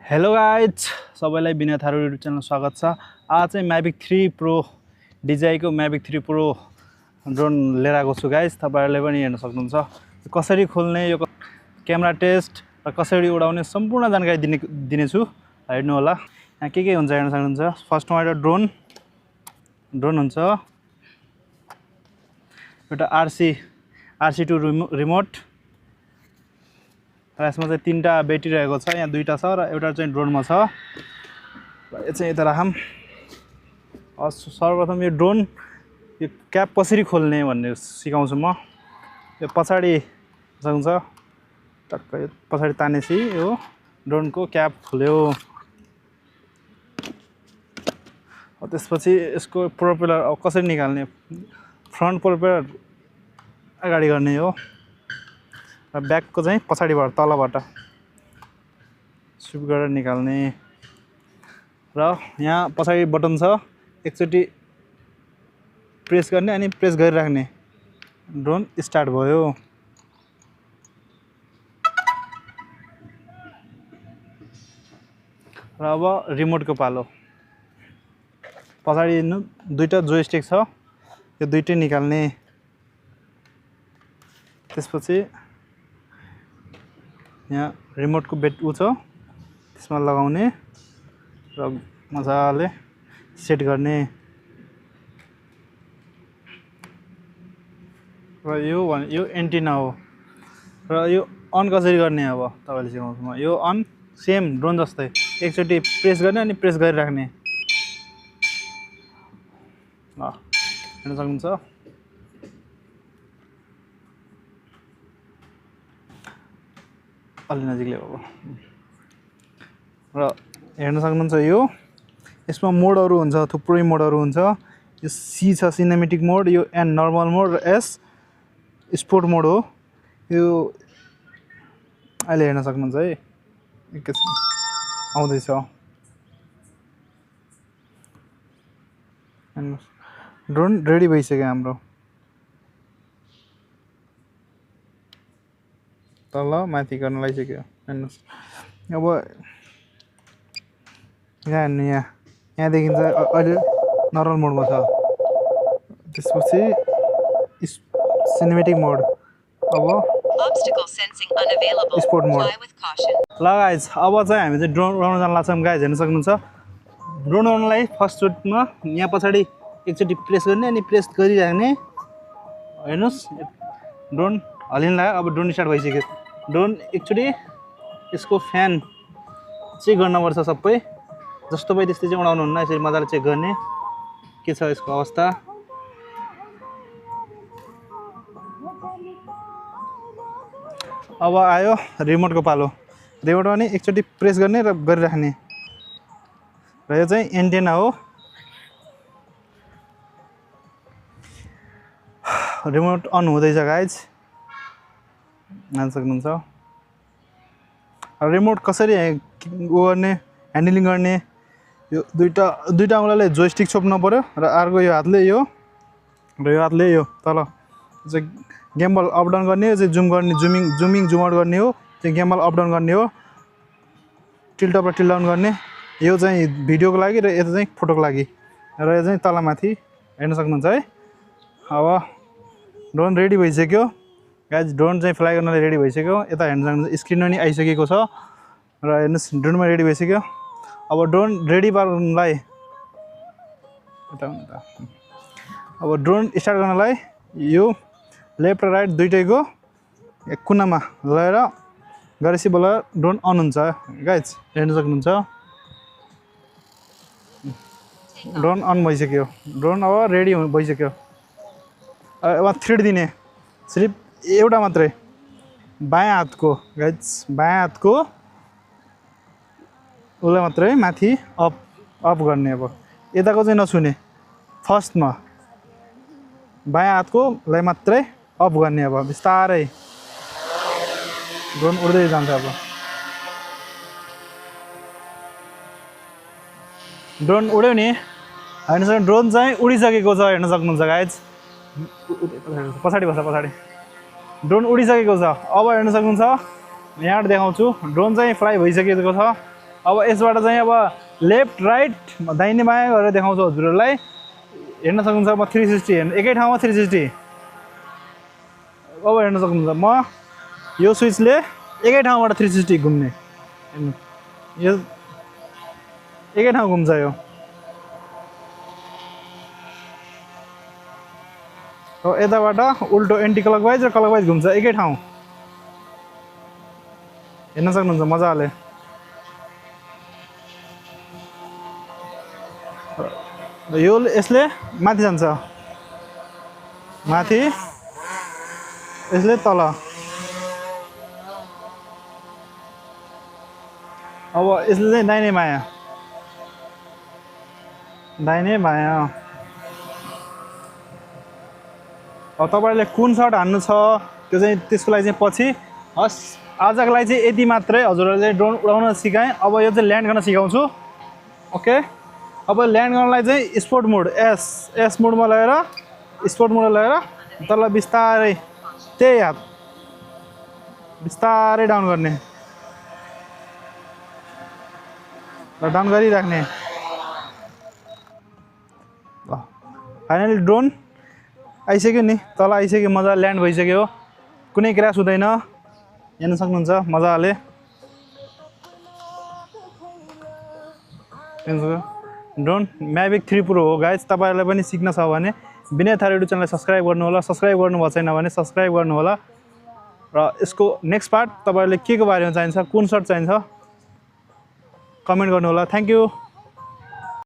Hello guys सबैलाई Vinay Tharu YouTube channel स्वागत छ। आज चाहिँ म्याभिक 3 प्रो DJI को म्याभिक 3 प्रो ड्रोन लिएर आएको छु गाइज। तपाईहरुले पनि हेर्न सक्नुहुन्छ कसरी खोल्ने यो क्यामेरा टेस्ट र कसरी उडाउने सम्पूर्ण जानकारी दिनेछु। हेर्नु होला यहाँ के हुन्छ हेर्न सक्नुहुन्छ। फर्स्टमा एउटा ड्रोन हुन्छ, एउटा RC2 रिमोट र यसमा चाहिँ तीनटा ब्याट्री रहेको छ। यहाँ दुईटा छ र एउटा चाहिँ ड्रोनमा छ। यो चाहिँ यता राखौँ। सर्वप्रथम यो ड्रोन यो क्याप कसरी खोल्ने भन्ने सिकाउँछु म। यो पछाडि सक्नुहुन्छ टक्क यो पछाडि तानेपछि यो ड्रोनको क्याप खुल्यो। त्यसपछि यसको प्रोपेलर अब कसरी निकाल्ने, फ्रन्ट प्रोपेलर अगाडि गर्ने हो र ब्याकको चाहिँ पछाडिबाट तलबाट स्विप गरेर निकाल्ने। र यहाँ पछाडि बटन छ, एकचोटि प्रेस गर्ने अनि प्रेस गरिराख्ने, ड्रोन स्टार्ट भयो। र अब रिमोटको पालो। पछाडि हेर्नु दुईटा जोयस्टिक छ, यो दुईटै निकाल्ने। त्यसपछि यहाँ रिमोटको बेट छ त्यसमा लगाउने र मजाले सेट गर्ने। र यो एन्टिना हो र यो अन कसरी गर्ने अब तपाईले सिकाउँछु म। यो अन सेम ड्रोन जस्तै एकचोटि प्रेस गर्ने अनि प्रेस गरिराख्ने। ल हेर्न सक्नुहुन्छ। अलि नजिक ल्याऊ र हेर्न सक्नुहुन्छ यो यसमा मोडहरू हुन्छ, थुप्रै मोडहरू हुन्छ। यो C छ सिनेमेटिक मोड, यो N नर्मल मोड र S स्पोर्ट मोड हो। यो अहिले हेर्न सक्नुहुन्छ है, एकैछिन आउँदैछ। ड्रोन रेडी भइसक्यो हाम्रो। तल माथि गर्न लागिसक्यो हेर्नुहोस्। अब यहाँ हेर्नु, यहाँ देखिन्छ अहिले नर्मल मोडमा छ। त्यसपछि सिनेमेटिक मोड, अब स्पोर्ट मोड। ल गाइज अब चाहिँ हामी चाहिँ ड्रोन उडाउन जान लाग्छौँ गाइज। हेर्न सक्नुहुन्छ ड्रोन उडाउनलाई फर्स्टमा यहाँ पछाडि एकचोटि प्रेस गर्ने अनि प्रेस गरिराख्ने। हेर्नुहोस् ड्रोन हल्लिन लाग्यो। अब ड्रोन स्टार्ट भइसक्यो। ड्रोन एकचोटि यसको फ्यान चेक गर्नुपर्छ सबै, जस्तो पायो त्यस्तै चाहिँ उडाउनु हुन्न। यसरी मजाले चेक गर्ने के छ यसको अवस्था। अब आयो रिमोटको पालो। रिमोटमा पनि एकचोटि प्रेस गर्ने र गरिराख्ने। र यो चाहिँ एन्टेना हो। रिमोट अन हुँदैछ गाइज, जान सक्नुहुन्छ। रिमोट कसरी गर्ने, ह्यान्डलिङ गर्ने, यो दुईटा औँलाले जोयस्टिक छोप्नु पर्यो र अर्को यो हातले यो र यो हातले यो तल चाहिँ गेम्बल अप डाउन गर्ने। यो चाहिँ जुम गर्ने, जुम आउट गर्ने हो। चाहिँ गेम्बल अप डाउन गर्ने हो, टिल्ट अप र टिल्ट डाउन गर्ने। यो चाहिँ भिडियोको लागि र यता चाहिँ फोटोको लागि। र यो चाहिँ तल माथि हेर्न सक्नुहुन्छ है। अब ड्रोन रेडी भइसक्यो गाइज। ड्रोन चाहिँ फ्लाइ गर्नलाई रेडी भइसक्यो। यता हेर्न सक्नुहुन्छ स्क्रिन पनि आइसकेको छ र हेर्नुहोस् ड्रोनमा रेडी भइसक्यो। अब ड्रोन रेडी पार्नलाई अब ड्रोन स्टार्ट गर्नलाई यो लेफ्ट र राइट दुइटैको एक कुनामा लगाएर गरेपछि बल्ल ड्रोन अन हुन्छ गाइज। हेर्न सक्नुहुन्छ ड्रोन अन भइसक्यो। ड्रोन अब रेडी भइसक्यो। अब थ्रेड दिने सिर्फ एउटा मात्रै, बायाँ हातको गाइज, बायाँ हातको उसलाई मात्रै माथि अप गर्ने। अब यताको चाहिँ नछुने, फर्स्टमा बायाँ हातकोलाई मात्रै अप गर्ने। अब बिस्तारै ड्रोन उड्दै जान्छ। अब ड्रोन उड्यो नि, हेर्न सक्नुहुन्छ ड्रोन चाहिँ उडिसकेको छ। हेर्न सक्नुहुन्छ गाइज, पछाडि बस्छ, पछाडि ड्रोन उडिसकेको छ। अब हेर्न सक्नुहुन्छ यहाँबाट देखाउँछु ड्रोन चाहिँ फ्लाइ भइसकेको छ। अब यसबाट चाहिँ अब लेफ्ट राइट दाहिने बायाँ गरेर देखाउँछु हजुरहरूलाई हेर्न सक्नुहुन्छ म 360 हेर्नु एकै ठाउँमा 360 अब हेर्न सक्नुहुन्छ म यो स्विचले एकै ठाउँबाट 360 घुम्ने हेर्नु यो एकै ठाउँ घुम्छ यो यताबाट उल्टो एन्टी क्लकवाइज र क्लकवाइज घुम्छ एकै ठाउँ हेर्न सक्नुहुन्छ मजाले यो यसले माथि जान्छ माथि यसले तल अब यसले चाहिँ दाहिने बायाँ अब तपाईँले कुन सर्ट हान्नु छ त्यो चाहिँ त्यसको लागि चाहिँ पछि हस् आजको लागि चाहिँ यति मात्रै हजुरहरूले ड्रोन उडाउन सिकाएँ अब यो चाहिँ ल्यान्ड गर्न सिकाउँछु ओके अब ल्यान्ड गर्नलाई चाहिँ स्पोर्ट मोड एस मोडमा लगेर स्पोर्ट मोडमा लगेर तल बिस्तारै त्यही हात बिस्तारै डाउन गर्ने र डाउन गरिराख्ने ल फाइनली ड्रोन आइसक्यो नि तल आइसक्यो मजा ल्यान्ड भइसक्यो कुनै क्र्यास हुँदैन हेर्न सक्नुहुन्छ मजाले ड्रोन म्याभिक 3 प्रो हो गाइज तपाईँहरूलाई पनि सिक्न छ भने विनय थारू युट्युब च्यानललाई सब्सक्राइब गर्नु होला सब्सक्राइब गर्नुभएको छैन भने सब्सक्राइब गर्नु होला र यसको नेक्स्ट पार्ट तपाईँहरूले के को बारेमा चाहिन्छ कुन सर्ट चाहिन्छ कमेन्ट गर्नु होला थ्यांक यू